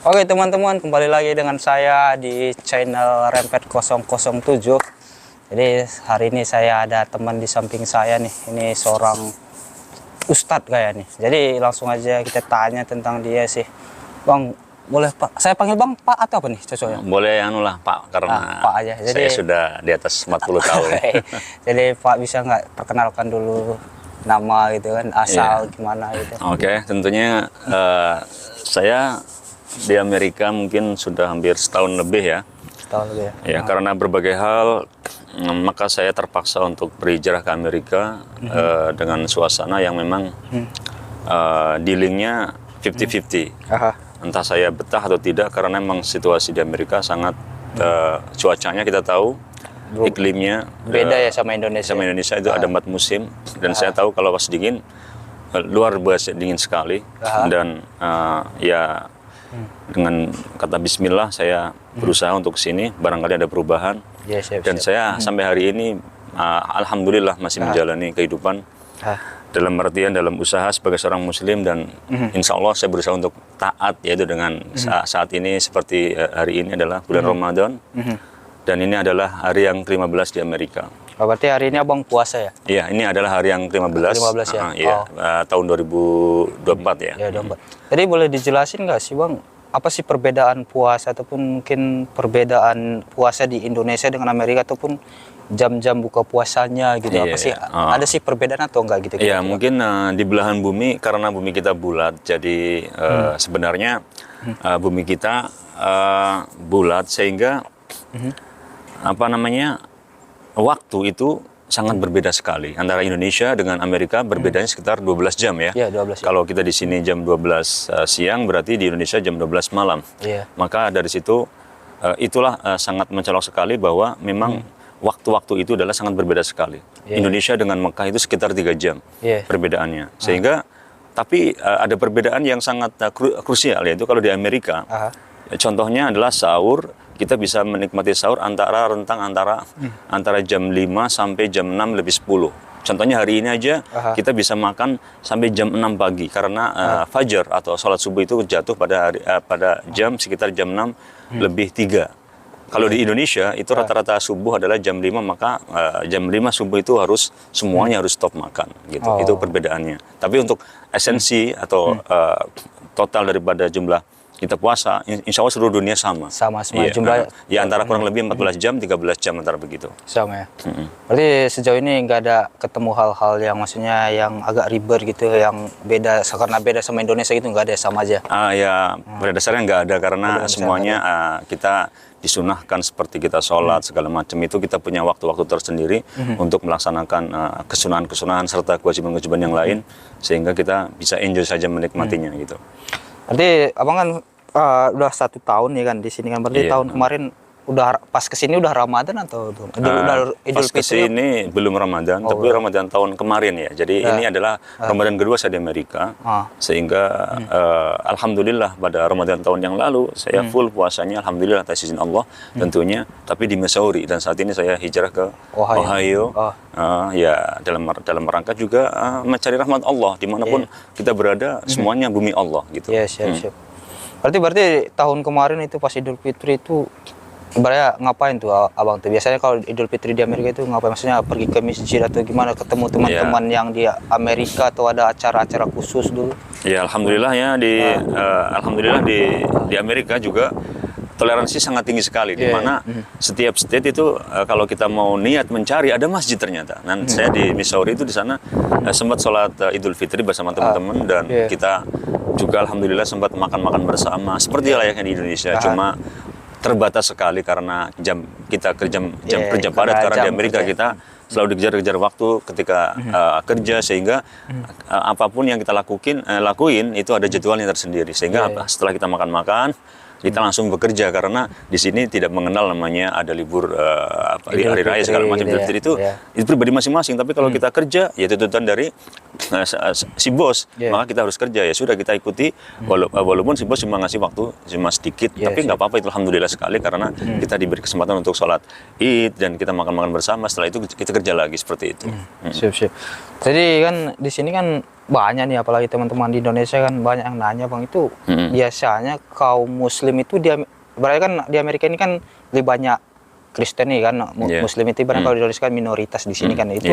Oke teman-teman, kembali lagi dengan saya di channel Rempet 007. Jadi hari ini saya ada teman di samping saya nih. Ini seorang ustadz kayak nih. Jadi langsung aja kita tanya tentang dia sih. Bang, boleh Pak? Saya panggil Bang Pak atau apa nih cocoknya? Boleh anu lah Pak, karena Pak aja. Jadi, saya sudah di atas 40 tahun. Jadi Pak bisa nggak perkenalkan dulu nama gitu kan, asal gimana gitu. Oke, tentunya saya di Amerika mungkin sudah hampir setahun lebih ya. Setahun lebih ya? Ya, karena berbagai hal, maka saya terpaksa untuk berhijrah ke Amerika dengan suasana yang memang dealingnya 50-50. Entah saya betah atau tidak, karena memang situasi di Amerika sangat cuacanya kita tahu, iklimnya beda ya sama Indonesia. Sama Indonesia itu ada 4 musim, dan saya tahu kalau pas dingin luar biasa dingin sekali, dan ya dengan kata Bismillah saya berusaha untuk sini, barangkali ada perubahan. Ya, siap, dan saya sampai hari ini alhamdulillah masih menjalani kehidupan dalam artian dalam usaha sebagai seorang muslim, dan insya Allah saya berusaha untuk taat, yaitu dengan saat ini seperti hari ini adalah bulan Ramadan, dan ini adalah hari yang ke-15 di Amerika. Oh, berarti hari ini Abang puasa ya? Iya, ini adalah hari yang ke-15. 15 ya? Iya, tahun 2024 ya. Ya, 24. Jadi boleh dijelasin nggak sih Bang, apa sih perbedaan puasa ataupun mungkin perbedaan puasa di Indonesia dengan Amerika, ataupun jam-jam buka puasanya gitu? Apa sih? Ada sih perbedaan atau enggak gitu? Iya, mungkin di belahan bumi, karena bumi kita bulat, jadi sebenarnya bumi kita bulat, sehingga apa namanya, waktu itu sangat berbeda sekali antara Indonesia dengan Amerika. Berbedanya sekitar 12 jam ya. Iya, 12 jam. Kalau kita di sini jam 12 siang, berarti di Indonesia jam 12 malam. Iya. Maka dari situ itulah sangat mencolok sekali bahwa memang waktu-waktu itu adalah sangat berbeda sekali. Indonesia dengan Mekah itu sekitar 3 jam perbedaannya. Sehingga tapi ada perbedaan yang sangat krusial, yaitu kalau di Amerika. Contohnya adalah sahur. Kita bisa menikmati sahur antara antara jam 5 sampai jam 6 lebih 10. Contohnya hari ini aja kita bisa makan sampai jam 6 pagi, karena fajar atau sholat subuh itu jatuh pada jam sekitar jam 6 lebih 3. Kalau di Indonesia itu rata-rata subuh adalah jam 5, maka jam 5 subuh itu harus semuanya harus stop makan gitu. Itu perbedaannya. Tapi untuk esensi atau total daripada jumlah kita puasa, insya Allah seluruh dunia sama. Sama semua jumlah. Ya antara kurang lebih 14 jam, 13 jam antara begitu. Sama ya. Berarti sejauh ini nggak ada ketemu hal-hal yang maksudnya yang agak ribet gitu, yang beda karena beda sama Indonesia gitu, nggak ada, sama aja? Ya pada dasarnya nggak ada, karena semuanya kita disunahkan seperti kita sholat segala macam itu, kita punya waktu-waktu tersendiri untuk melaksanakan kesunahan-kesunahan serta kewajiban-kewajiban yang lain, sehingga kita bisa enjoy saja menikmatinya gitu. Berarti Abang kan udah 1 tahun ya kan di sini kan, berarti tahun kemarin udah pas kesini udah Ramadan atau udah Idul Fitri? Pas kesini belum Ramadan, tapi Ramadan tahun kemarin ya. Jadi ini adalah Ramadan kedua saya di Amerika, sehingga alhamdulillah pada Ramadan tahun yang lalu saya full puasanya, alhamdulillah atas izin Allah tentunya, tapi di Missouri, dan saat ini saya hijrah ke Ohio. Ya dalam rangka juga mencari rahmat Allah dimanapun kita berada, semuanya bumi Allah gitu. Iya, siap. Berarti tahun kemarin itu pas Idul Fitri itu sebenarnya ngapain tuh Abang tuh? Biasanya kalau Idul Fitri di Amerika itu ngapain? Maksudnya pergi ke masjid atau gimana, ketemu teman-teman yang di Amerika, atau ada acara-acara khusus dulu? Ya, alhamdulillah ya, alhamdulillah di Amerika juga toleransi sangat tinggi sekali, di mana setiap state itu kalau kita mau niat mencari, ada masjid ternyata. Dan saya di Missouri itu di sana sempat sholat Idul Fitri bersama teman-teman, dan kita juga alhamdulillah sempat makan-makan bersama seperti layaknya di Indonesia. Cuma terbatas sekali karena jam kerja padat, karena di Amerika kita selalu dikejar-kejar waktu ketika kerja, sehingga apapun yang kita lakuin itu ada jadwalnya tersendiri, sehingga setelah kita makan-makan kita langsung bekerja, karena di sini tidak mengenal namanya ada libur hari raya segala macam. Idul Fitri itu pribadi masing-masing, tapi kalau kita kerja ya tuntutan dari si bos, maka kita harus kerja, ya sudah kita ikuti, walaupun si bos cuma ngasih waktu cuma sedikit, tapi nggak apa-apa, itu alhamdulillah sekali, karena kita diberi kesempatan untuk sholat Id dan kita makan-makan bersama, setelah itu kita kerja lagi seperti itu. Siap. Jadi kan di sini kan banyak nih, apalagi teman-teman di Indonesia kan banyak yang nanya bang, itu biasanya kaum Muslim itu berarti kan di Amerika ini kan lebih banyak Kristen nih kan, Muslim itu ibaratnya kalau di Indonesia kan minoritas, di sini kan itu.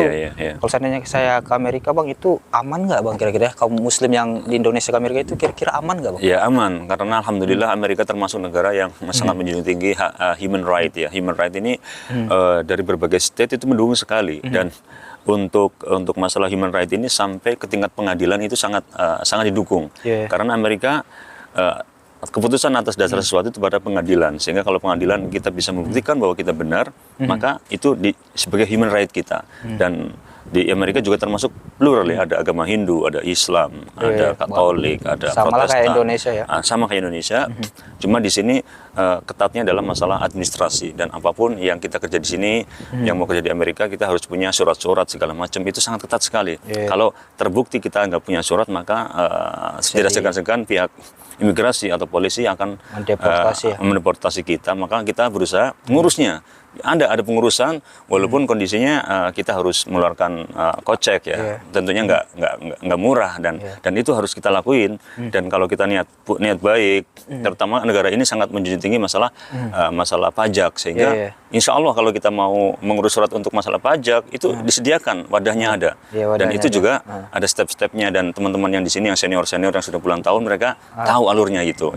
Kalau seandainya saya ke Amerika bang, itu aman nggak bang kira-kira kaum Muslim yang di Indonesia ke Amerika itu kira-kira aman nggak bang? Ya aman, karena alhamdulillah Amerika termasuk negara yang sangat menjunjung tinggi human right ya. Human right ini dari berbagai state itu mendukung sekali, dan untuk masalah human right ini sampai ke tingkat pengadilan itu sangat didukung. Karena Amerika keputusan atas dasar sesuatu itu pada pengadilan, sehingga kalau pengadilan kita bisa membuktikan bahwa kita benar, maka itu sebagai human right kita. Dan di Amerika juga termasuk plural ya, ada agama Hindu, ada Islam, ada Katolik, ada sama Protestan. Kayak Indonesia ya. Sama kayak Indonesia, cuma di sini ketatnya dalam masalah administrasi, dan apapun yang kita kerja di sini, yang mau kerja di Amerika kita harus punya surat-surat segala macam, itu sangat ketat sekali. Kalau terbukti kita nggak punya surat, maka tidak segan-segan pihak imigrasi atau polisi akan mendeportasi kita, maka kita berusaha mengurusnya. Ada pengurusan, walaupun kondisinya kita harus mengeluarkan kocek ya, tentunya nggak murah, dan itu harus kita lakuin. Dan kalau kita niat baik, terutama negara ini sangat menjunjung tinggi masalah pajak, sehingga insya Allah kalau kita mau mengurus surat untuk masalah pajak itu disediakan, wadahnya ada, dan itu juga ada step-stepnya, dan teman-teman yang di sini yang senior yang sudah puluhan tahun mereka tahu alurnya itu.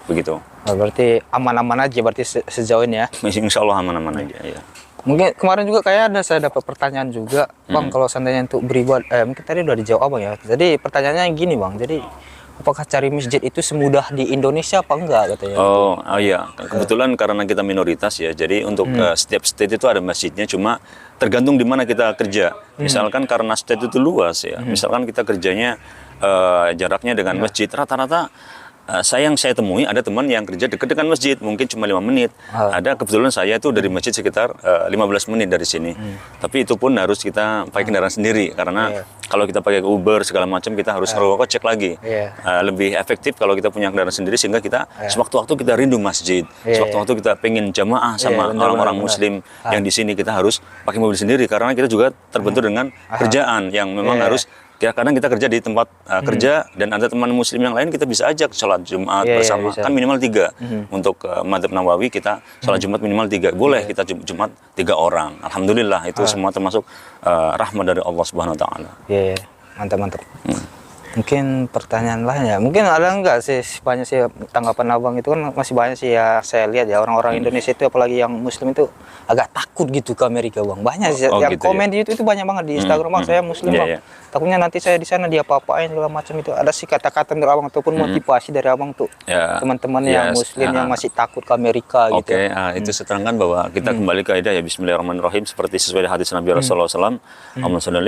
Begitu. Nah, berarti aman-aman aja berarti sejauh ini ya. Insya Allah aman-aman aja ya. Mungkin kemarin juga kayak saya dapat pertanyaan juga, bang, kalau seandainya untuk beribadah, mungkin tadi udah dijawab bang ya. Jadi pertanyaannya gini bang, jadi apakah cari masjid itu semudah di Indonesia apa enggak katanya? Oh iya, kebetulan karena kita minoritas ya, jadi untuk setiap state itu ada masjidnya, cuma tergantung di mana kita kerja. Misalkan karena state itu luas ya, misalkan kita kerjanya jaraknya dengan masjid rata-rata. Saya temui ada teman yang kerja dekat dengan masjid, mungkin cuma 5 menit. Ada kebetulan saya itu dari masjid sekitar 15 menit dari sini. Tapi itu pun harus kita pakai kendaraan sendiri, karena kalau kita pakai Uber segala macam kita harus ngerogoh kocek lagi. Lebih efektif kalau kita punya kendaraan sendiri, sehingga kita sewaktu-waktu kita rindu masjid, sewaktu-waktu kita pengen jamaah sama orang-orang Muslim yang di sini, kita harus pakai mobil sendiri, karena kita juga terbentur dengan kerjaan yang memang harus. Kadang kita kerja di tempat kerja, dan ada teman Muslim yang lain kita bisa ajak sholat Jumat bersama, kan minimal 3. Untuk Madzhab Nawawi kita sholat Jumat minimal 3. Boleh kita Jumat 3 orang. Alhamdulillah itu semua termasuk rahmat dari Allah Subhanahu Wa Taala. Mantap. Mungkin pertanyaan lain ya, mungkin ada nggak sih banyak sih tanggapan abang itu kan masih banyak sih ya, saya lihat ya orang-orang Indonesia itu apalagi yang Muslim itu agak takut gitu ke Amerika bang, banyak sih yang gitu, komen di itu banyak banget di Instagram bang, saya Muslim bang, takutnya nanti saya di sana dia apa-apain segala macam itu, ada sih kata-kata dari abang ataupun motivasi dari abang tuh teman-teman yang Muslim yang masih takut ke Amerika gitu. Itu saya terangkan bahwa kita kembali ke kaidah ya, Bismillahirrahmanirrahim, seperti sesuai hadis Nabi Rasulullah SAW,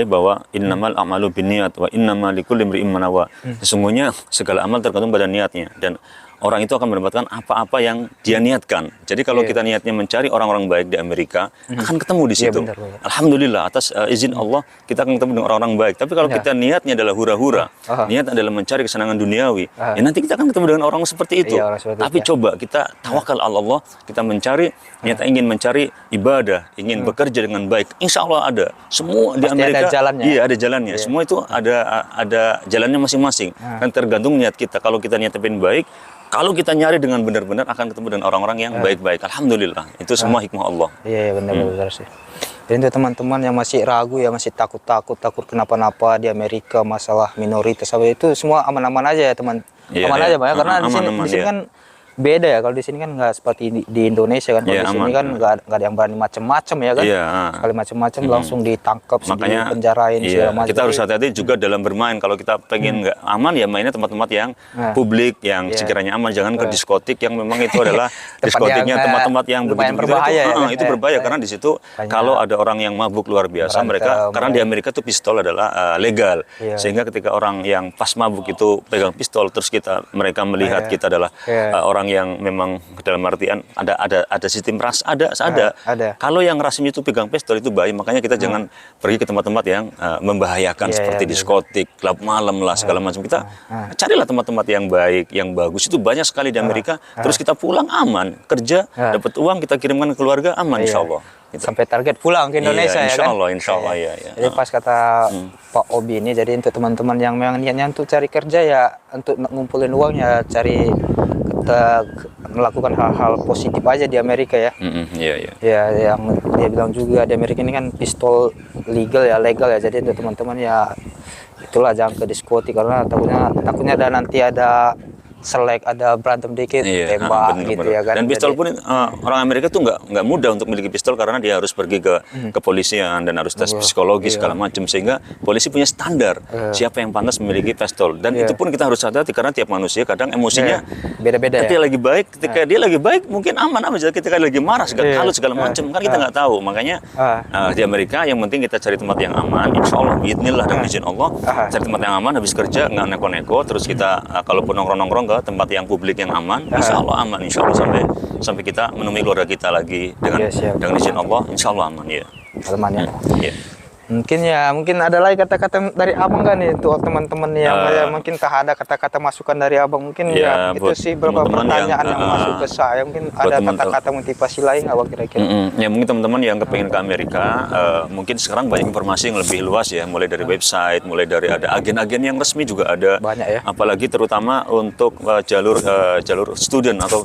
bahwa innamal a'malu binniyat wa innamal likulli imri'in ma nawa. Sesungguhnya segala amal tergantung pada niatnya, dan orang itu akan mendapatkan apa-apa yang dia niatkan. Jadi kalau kita niatnya mencari orang-orang baik di Amerika, akan ketemu di situ. Alhamdulillah, atas izin Allah kita akan ketemu dengan orang-orang baik. Tapi kalau kita niatnya adalah hura-hura, niat adalah mencari kesenangan duniawi, ya nanti kita akan ketemu dengan orang seperti itu. Tapi coba kita tawakal Allah, kita mencari, niat ingin mencari ibadah, ingin bekerja dengan baik, insya Allah ada. Semua di Amerika, ada jalannya. Iya, ada jalannya. Semua itu ada jalannya masing-masing. Dan tergantung niat kita. Kalau kita niatnya pengen baik, kalau kita nyari dengan benar-benar akan ketemu dengan orang-orang yang baik-baik. Alhamdulillah, itu semua hikmah Allah. Iya, benar-benar sih. Dan untuk teman-teman yang masih ragu ya, masih takut kenapa-napa di Amerika masalah minoritas, itu semua aman-aman aja ya teman. Aman aja Bang ya, karena di sini kan beda ya, kalau di sini kan nggak seperti di Indonesia kan, kalau di sini kan nggak ada yang berani macam-macam ya kan, sekali macam-macam langsung ditangkap, dipenjarain segala macam. Kita harus hati-hati juga dalam bermain. Kalau kita pengen nggak aman ya mainnya tempat-tempat yang publik, yang sekiranya aman, jangan ke diskotik yang memang itu adalah diskotiknya tempat-tempat yang begitu berbahaya. Itu berbahaya karena di situ kalau ada orang yang mabuk luar biasa, mereka karena di Amerika tuh pistol adalah legal, sehingga ketika orang yang pas mabuk itu pegang pistol, terus mereka melihat kita adalah orang yang memang dalam artian ada sistem ras, ada. Kalau yang rasmi itu pegang pistol itu bahaya, makanya kita jangan pergi ke tempat-tempat yang membahayakan seperti diskotik, klub malam lah segala macam. Kita carilah tempat-tempat yang baik, yang bagus, itu banyak sekali di Amerika. Terus kita pulang aman, kerja dapat uang, kita kirimkan ke keluarga aman, insya Allah. sampai target pulang ke Indonesia ya kan. Insya Allah ya. Jadi pas kata Pak Obi ini, jadi untuk teman-teman yang memang niatnya untuk cari kerja ya, untuk ngumpulin uang ya, cari kita melakukan hal-hal positif aja di Amerika ya. Iya. Ya, yang dia bilang juga di Amerika ini kan pistol legal ya. Jadi untuk teman-teman ya itulah, jangan ke diskotik karena takutnya ada nanti ada selek, ada berantem dikit, tembak bener, gitu bener. ya kan. Dan pistol pun orang Amerika tuh nggak mudah untuk memiliki pistol karena dia harus pergi ke kepolisian dan harus tes psikologis segala macam, sehingga polisi punya standar siapa yang pantas memiliki pistol. Dan itu pun kita harus hati-hati karena tiap manusia kadang emosinya beda-beda ketika ya. lagi baik, ketika dia lagi baik mungkin aman aja, ketika dia lagi marah kalut segala macam kan kita nggak tahu. Makanya di Amerika yang penting kita cari tempat yang aman, insya Allah biidznillah dengan izin Allah, cari tempat yang aman, habis kerja nggak neko-neko, terus kita kalaupun nongkrong-nongkrong ke tempat yang publik yang aman, insya Allah aman, insya Allah sampai kita menemui keluarga kita lagi dengan izin Allah, insya Allah aman ya. Aman ya. Iya. Mungkin ada lagi kata-kata dari abang kan nih untuk teman-teman yang mungkin ada kata-kata masukan dari abang, mungkin ya itu sih beberapa pertanyaan yang masuk ke saya, mungkin ada kata-kata motivasi lain abang kira-kira. Ya mungkin teman-teman yang kepengen ke Amerika, mungkin sekarang banyak informasi yang lebih luas ya, mulai dari website, mulai dari ada agen-agen yang resmi juga ada, banyak ya. Apalagi terutama untuk jalur student atau